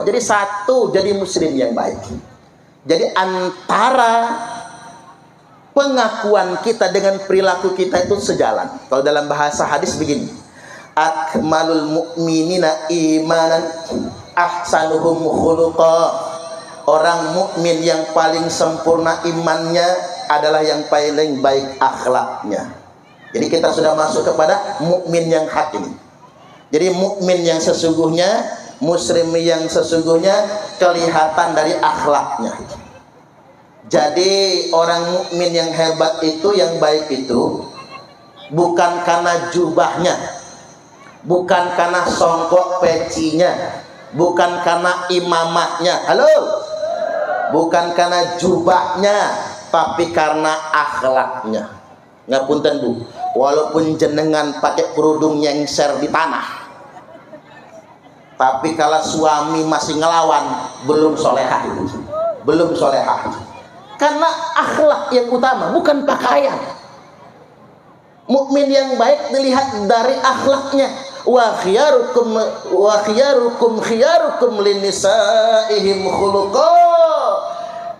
Jadi satu, jadi muslim yang baik. Jadi antara pengakuan kita dengan perilaku kita itu sejalan. Kalau dalam bahasa hadis begini, akmalul mu'minina imanan ahsanuhum khuluqa. Orang mukmin yang paling sempurna imannya adalah yang paling baik akhlaknya. Jadi kita sudah masuk kepada mukmin yang hak ini. Jadi mukmin yang sesungguhnya, muslim yang sesungguhnya kelihatan dari akhlaknya. Jadi orang mukmin yang hebat itu, yang baik itu, bukan karena jubahnya, bukan karena songkok pecinya, bukan karena imamahnya, halo, bukan karena jubahnya, tapi karena akhlaknya. Ngapunten Bu, walaupun jenengan pakai kerudung nyengser di tanah, tapi kalau suami masih ngelawan, belum solehah itu, belum solehah. Karena akhlak yang utama, bukan pakaian. Mukmin yang baik dilihat dari akhlaknya. Wa khiyarukum linisaihim khuluqa.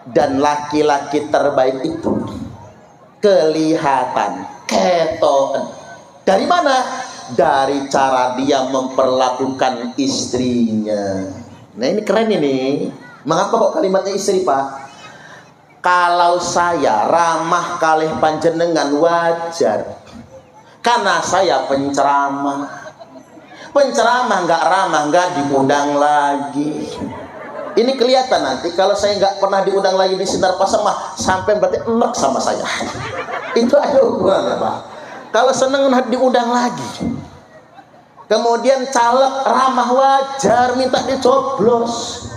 Dan laki-laki terbaik itu kelihatan, ketoan. Dari mana? Dari cara dia memperlakukan istrinya. Nah ini keren ini. Mengapa kok kalimatnya istri, Pak? Kalau saya ramah kalih panjenengan wajar, karena saya penceramah. Penceramah nggak ramah, nggak diundang lagi. Ini kelihatan nanti kalau saya nggak pernah diundang lagi di Sinar Pasemah, sampai berarti enak sama saya. Itu ada hubungannya, Pak. Kalau seneng diundang lagi. Kemudian caleg ramah wajar, minta dicoblos.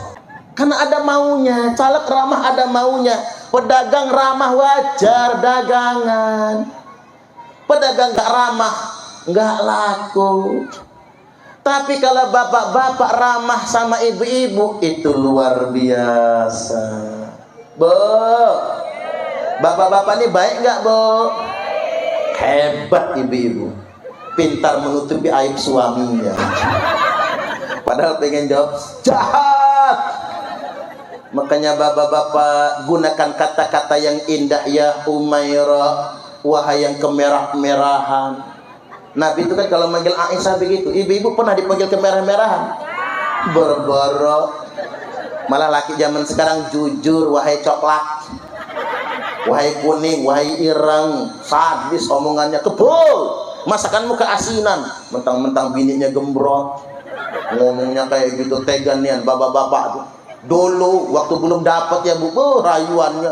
Karena ada maunya, caleg ramah ada maunya. Pedagang ramah wajar dagangan. Pedagang gak ramah gak laku. Tapi kalau bapak-bapak ramah sama ibu-ibu, itu luar biasa. Bu, bapak-bapak ini baik gak, Bu? Hebat ibu-ibu, pintar menutupi aib suaminya. Padahal pengen jawab jahat. Makanya bapak-bapak gunakan kata-kata yang indah, ya Umairah, wahai yang kemerah-merahan. Nabi itu kan kalau manggil Aisyah begitu. Ibu-ibu pernah dipanggil kemerah-merahan? Berborok. Malah laki zaman sekarang jujur, wahai coklat, wahai kuning, wahai ireng, sadis omongannya, kebul, masakanmu keasinan, mentang-mentang bininya gembrot, ngomongnya kayak gitu, teganian bapak-bapak tuh. Dulu waktu belum dapat ya Bu, rayuannya,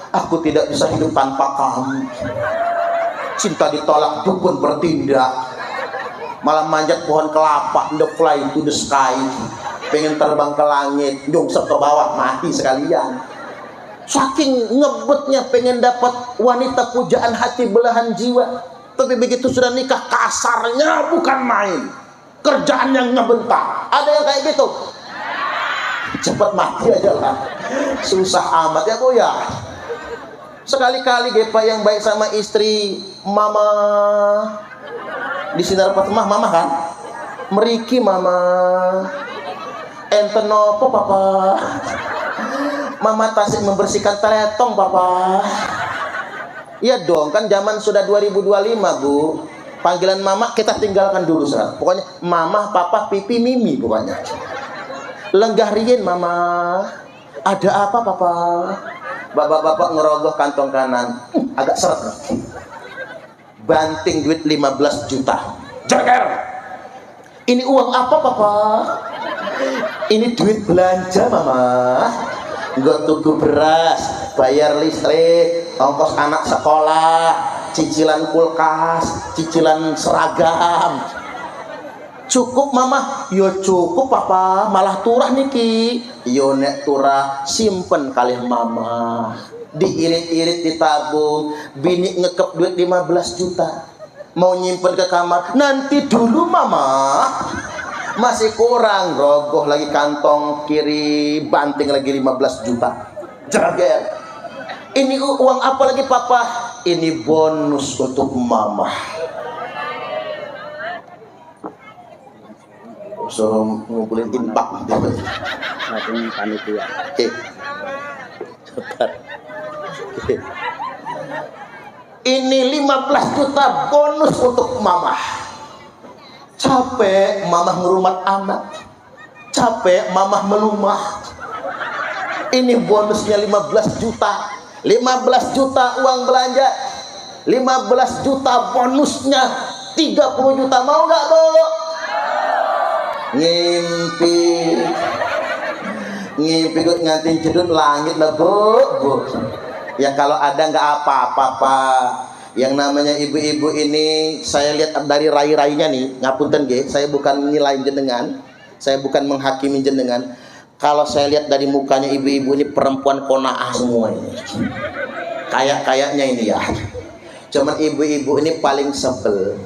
aku tidak bisa hidup tanpa kamu. Cinta ditolak, dukun bertindak. Malah manjat pohon kelapa, the fly to the sky. Pengen terbang ke langit, nyungsep ke bawah, mati sekalian. Saking ngebetnya pengen dapat wanita pujaan hati, belahan jiwa. Tapi begitu sudah nikah, kasarnya bukan main. Kerjaan yang ngebentak. Ada yang kayak gitu? Cepat mati aja lah, susah amat ya Bu ya. Sekali-kali Gepa yang baik sama istri, mama di Sinar Pasemah, mama kan meriki, mama enten nopo papa, mama tasik membersihkan teletong papa. Iya dong, kan zaman sudah 2025 Bu, panggilan mama kita tinggalkan dulu sekarang. Pokoknya mama, papa, pipi, mimi pokoknya. Lenggah rien mama, ada apa papa? Bapak-bapak ngerogoh kantong kanan, agak seret, banting duit 15 juta. Jeger, ini uang apa papa? Ini duit belanja mama. Nggak tuku beras, bayar listrik, ongkos anak sekolah, cicilan kulkas, cicilan seragam. Cukup mama? Yo cukup papa, malah turah niki. Yo nek turah simpen kalih mama, diirit-irit ditabung. Bini ngekep duit 15 juta, mau nyimpen ke kamar. Nanti dulu mama, masih kurang, rogoh lagi kantong kiri, banting lagi 15 juta. Jerager. Ini uang apa lagi papa? Ini bonus untuk mama. suruh ngumpulin infak. Satunya panitia. Oke. Cepat. Oke. Ini 15 juta bonus untuk mamah. Capek mamah ngerumat anak, capek mamah melumah. Ini bonusnya 15 juta. 15 juta uang belanja, 15 juta bonusnya 30 juta. Mau nggak, Bu? Ngimpi ngantin cedut langit lah, Bu. Ya kalau ada nggak apa-apa, Pak. Yang namanya ibu-ibu ini saya lihat dari rai-rainya nih, ngapunten nggih, saya bukan nilai jenengan, saya bukan menghakimi jenengan. Kalau saya lihat dari mukanya ibu-ibu ini perempuan qanaah semua ini. Kayaknya ini ya. Cuman ibu-ibu ini paling sebel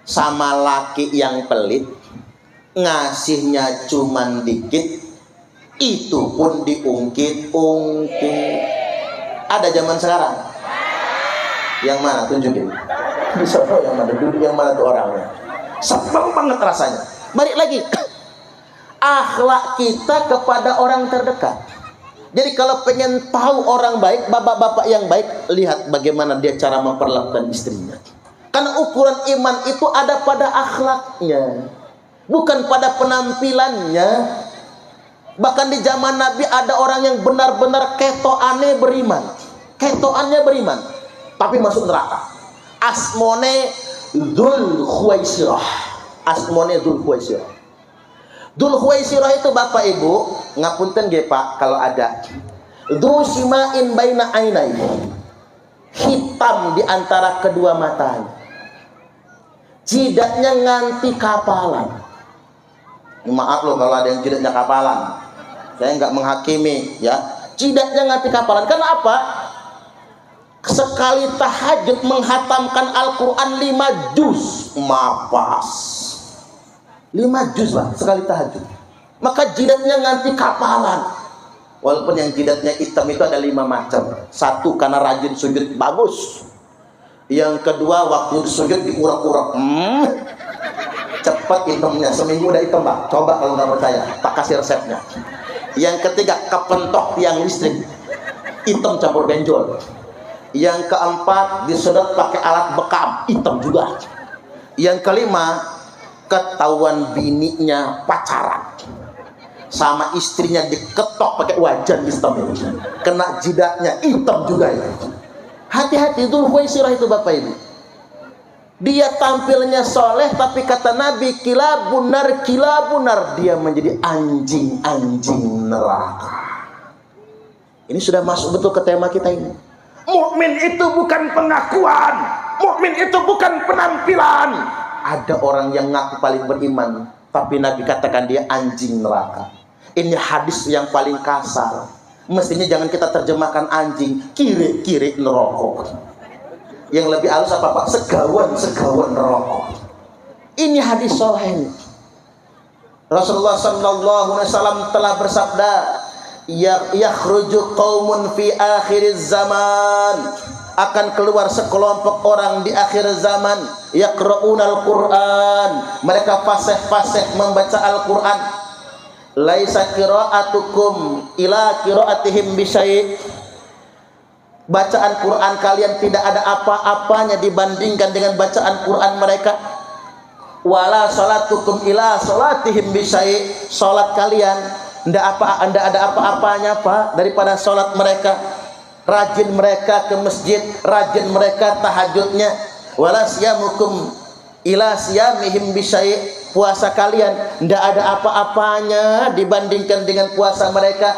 sama laki yang pelit, ngasihnya cuman dikit, itu pun diungkit-ungkit. Ada zaman sekarang? Yang mana? Tunjukin. Bisa yang mana? Duduk yang mana tuh orangnya? Sebel banget rasanya. Balik lagi. Akhlak kita kepada orang terdekat. Jadi kalau pengen tahu orang baik, bapak-bapak yang baik, lihat bagaimana dia cara memperlakukan istrinya. Karena ukuran iman itu ada pada akhlaknya, bukan pada penampilannya. Bahkan di zaman Nabi ada orang yang benar-benar ketoannya beriman, ketoannya beriman, tapi masuk neraka. Asmone Dzul Khuwaisirah. Asmone Dzul Khuwaisirah. Dzul Khuwaisirah itu Bapak Ibu, ngapunten nggih Pak kalau ada. Dzu simain baina ainai. Hitam di antara kedua matanya. Jidatnya nganti kapalan. Maaf loh kalau ada yang jidatnya kapalan. Saya nggak menghakimi ya. Jidatnya nganti kapalan. Karena apa? Sekali tahajud menghatamkan Al-Quran 5 juz. Mapas 5 juz lah sekali tahajud. Maka jidatnya nganti kapalan. Walaupun yang jidatnya hitam itu ada 5 macam. Satu karena rajin sujud bagus. Yang kedua waktu sujud diurak-urak. Cepat hitamnya, seminggu udah hitam Pak. Coba kalau nggak percaya, tak kasih resepnya. Yang ketiga kepentok tiang listrik, hitam campur benjol. Yang keempat disedot pakai alat bekam, hitam juga. Yang kelima ketahuan bininya pacaran sama istrinya, diketok pakai wajan hitam itu, kena jidatnya hitam juga ya. Hati-hati, Dzul Khuwaisirah itu Bapak Ibu. Dia tampilnya soleh, tapi kata Nabi kilabunar, dia menjadi anjing-anjing neraka. Ini sudah masuk betul ke tema kita ini. Mukmin itu bukan pengakuan, mukmin itu bukan penampilan. Ada orang yang ngaku paling beriman, tapi Nabi katakan dia anjing neraka. Ini hadis yang paling kasar. Mestinya jangan kita terjemahkan anjing, kiri-kiri neraka. Yang lebih halus apa Pak? Segawan neraka. Ini hadis sahih. Rasulullah sallallahu alaihi wasallam telah bersabda, yakhruju qaumun fi akhiriz zaman, akan keluar sekelompok orang di akhir zaman, yaqra'unal Qur'an, mereka fasih-fasih membaca Al-Qur'an. Laisa qira'atukum ila qira'atihim bisyai', bacaan Quran kalian tidak ada apa-apanya dibandingkan dengan bacaan Quran mereka. Wala salatukum ila salatihim bisyai', salat kalian tidak ada apa-apanya Pak daripada salat mereka. Rajin mereka ke masjid, rajin mereka tahajudnya. Wala siyamukum ila siyamihim bisyai', puasa kalian tidak ada apa-apanya dibandingkan dengan puasa mereka.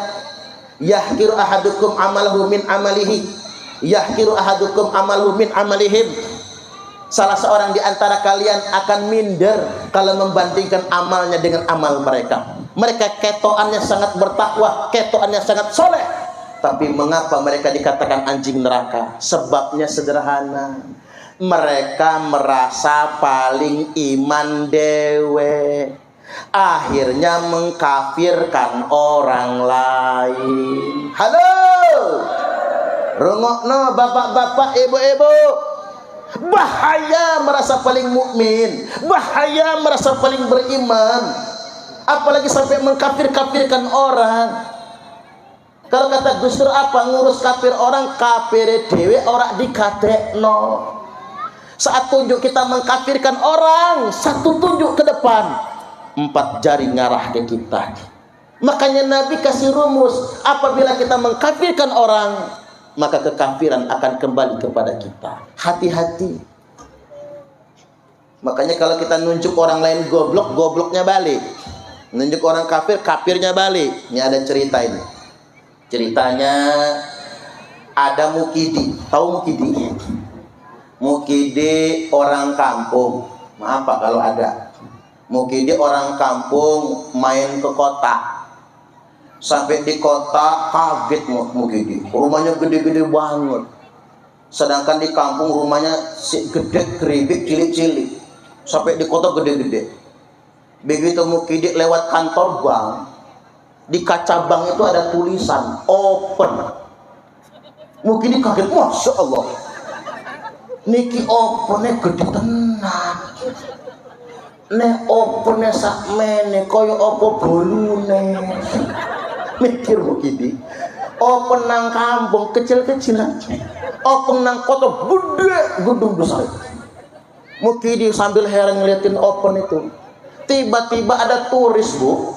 Yahkiru ahadukum amalahu min amalihi, yahkiru ahadukum amalahu min amalihim. Salah seorang di antara kalian akan minder kalau membandingkan amalnya dengan amal mereka. Mereka ketoannya sangat bertakwa, ketoannya sangat soleh, tapi mengapa mereka dikatakan anjing neraka? Sebabnya sederhana, mereka merasa paling iman dewe, akhirnya mengkafirkan orang lain. Halo, rungokno bapak-bapak, ibu-ibu, Bahaya merasa paling mukmin, bahaya merasa paling beriman, apalagi sampai mengkafir-kafirkan orang. Kalau kata Gus Dur apa ngurus kafir orang, kafir dewe ora dikatekno. Saat tunjuk kita mengkafirkan orang, satu tunjuk ke depan, 4 jari ngarah ke kita. Makanya Nabi kasih rumus, apabila kita mengkafirkan orang, maka kekafiran akan kembali kepada kita. Hati-hati. Makanya kalau kita nunjuk orang lain goblok, gobloknya balik. Nunjuk orang kafir, kafirnya balik. Ini ada cerita ini. Ceritanya ada Mukidi. Tahu Mukidi? Mukidi orang kampung. Maaf Pak kalau ada. Mukidi orang kampung main ke kota. Sampai di kota kaget Mukidi. Rumahnya gede-gede banget. Sedangkan di kampung rumahnya gede, keribik, cilik-cilik. Sampai di kota gede-gede. Begitu Mukidi lewat kantor bank, di kaca bank itu ada tulisan open. Mukidi kaget, Masya Allah. Niki opennya gede tenan. Nek opennya sakmene kaya apa bolune. Mikir Mukidi. Open nang kampung kecil-kecilan. Open nang kota gede, gedung besar. Mukidi sambil heran ngeliatin open itu. Tiba-tiba ada turis Bu,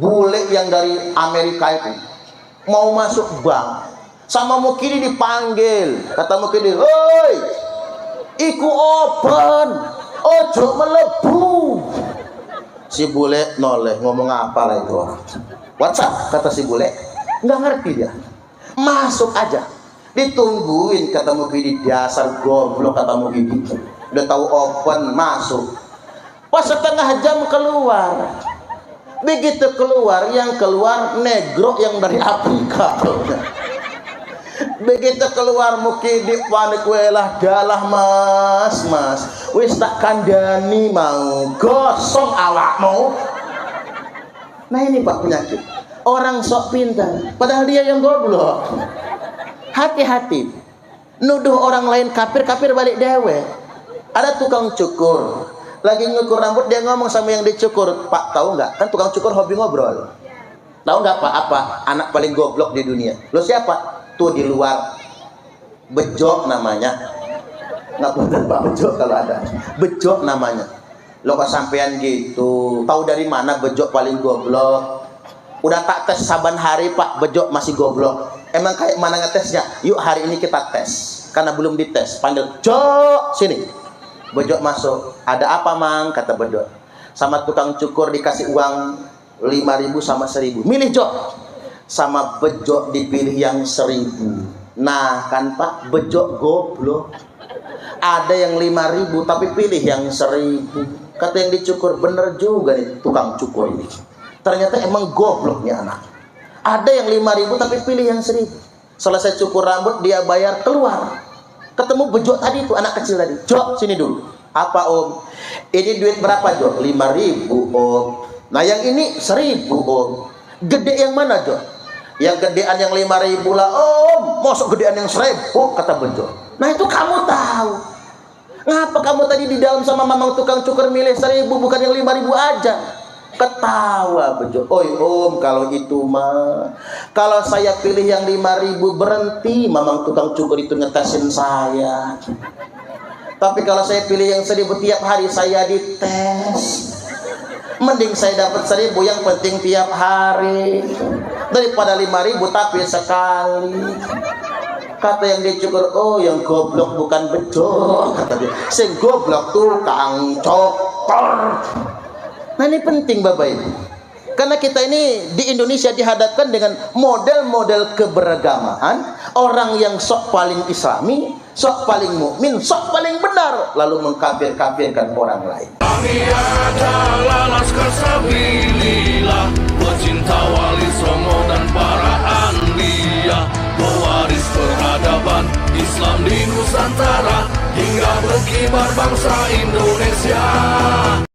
bule yang dari Amerika itu mau masuk bank. Sama Mukidi dipanggil. Kata Mukidi, "Hoi, iku open, ojo melebu." Si bule noleh, ngomong apa lah itu orang. WhatsApp kata si bule, nggak ngerti dia. Masuk aja, ditungguin kata Mukidi. Dasar goblok kata Mukidi. Udah tahu open, masuk. Pas setengah jam keluar. Begitu keluar, yang keluar negro yang dari Afrika. Begitu keluar Mukidi panik, welah dalah mas, wis tak kandani mau gosong awakmu. Nah ini Pak penyakit. Orang sok pintar, padahal dia yang goblok. Hati-hati. Nuduh orang lain kafir balik dewe. Ada tukang cukur, lagi ngukur rambut, dia ngomong sama yang dicukur, "Pak, tahu nggak? Kan tukang cukur hobi ngobrol. Tahu nggak Pak apa anak paling goblok di dunia? Lo siapa? Tuh di luar. Bejo namanya." Nggak bener Pak, Bejo kalau ada. Bejo namanya. Lo kok sampean gitu? Tahu dari mana Bejo paling goblok? Udah tak tes saban hari Pak, Bejo masih goblok. Emang kayak mana ngetesnya? Yuk hari ini kita tes. Karena belum dites, panggil, "Jo, sini." Bejo masuk. "Ada apa Mang?" kata Bejo. Sama tukang cukur dikasih uang 5.000 sama 1.000. "Milih Jo." Sama Bejo dipilih yang 1.000. Nah kan Pak, Bejo goblok. Ada yang 5.000 tapi pilih yang 1.000. Kata yang dicukur, bener juga nih tukang cukur ini. Ternyata emang goblok nih anak. Ada yang 5.000 tapi pilih yang 1.000. Selesai cukur rambut dia bayar, keluar. Ketemu Bejo tadi itu anak kecil tadi. "Jo, sini dulu." "Apa Om?" "Ini duit berapa Jo?" 5.000 Om." "Nah yang ini 1.000 Om." "Gede yang mana Jo?" "Yang gedean yang 5.000 lah Om." "Masuk gedean yang 1.000?" kata Bejo. "Nah itu kamu tahu. Ngapa kamu tadi di dalam sama mamang tukang cukur milih 1.000 bukan yang 5.000 aja?" Ketawa Bejo. "Oi Om, kalau itu mah, kalau saya pilih yang 5.000 berhenti mamang tukang cukur itu ngetesin saya. Tapi kalau saya pilih yang 1.000 tiap hari saya dites. Mending saya dapat 1.000 yang penting tiap hari daripada 5.000 tapi sekali." Kata yang dicukur, "Oh yang goblok bukan Bejo," kata dia. "Sing goblok tukang cukur." Nah ini penting Bapak Ibu. Karena kita ini di Indonesia dihadapkan dengan model-model keberagamaan. Orang yang sok paling islami, sok paling mukmin, sok paling benar, lalu mengkafir-kafirkan orang lain. Kami adalah Laskar Sabilillah, pecinta Wali Songo dan para anbiya, pewaris peradaban Islam di Nusantara hingga berkibar bangsa Indonesia.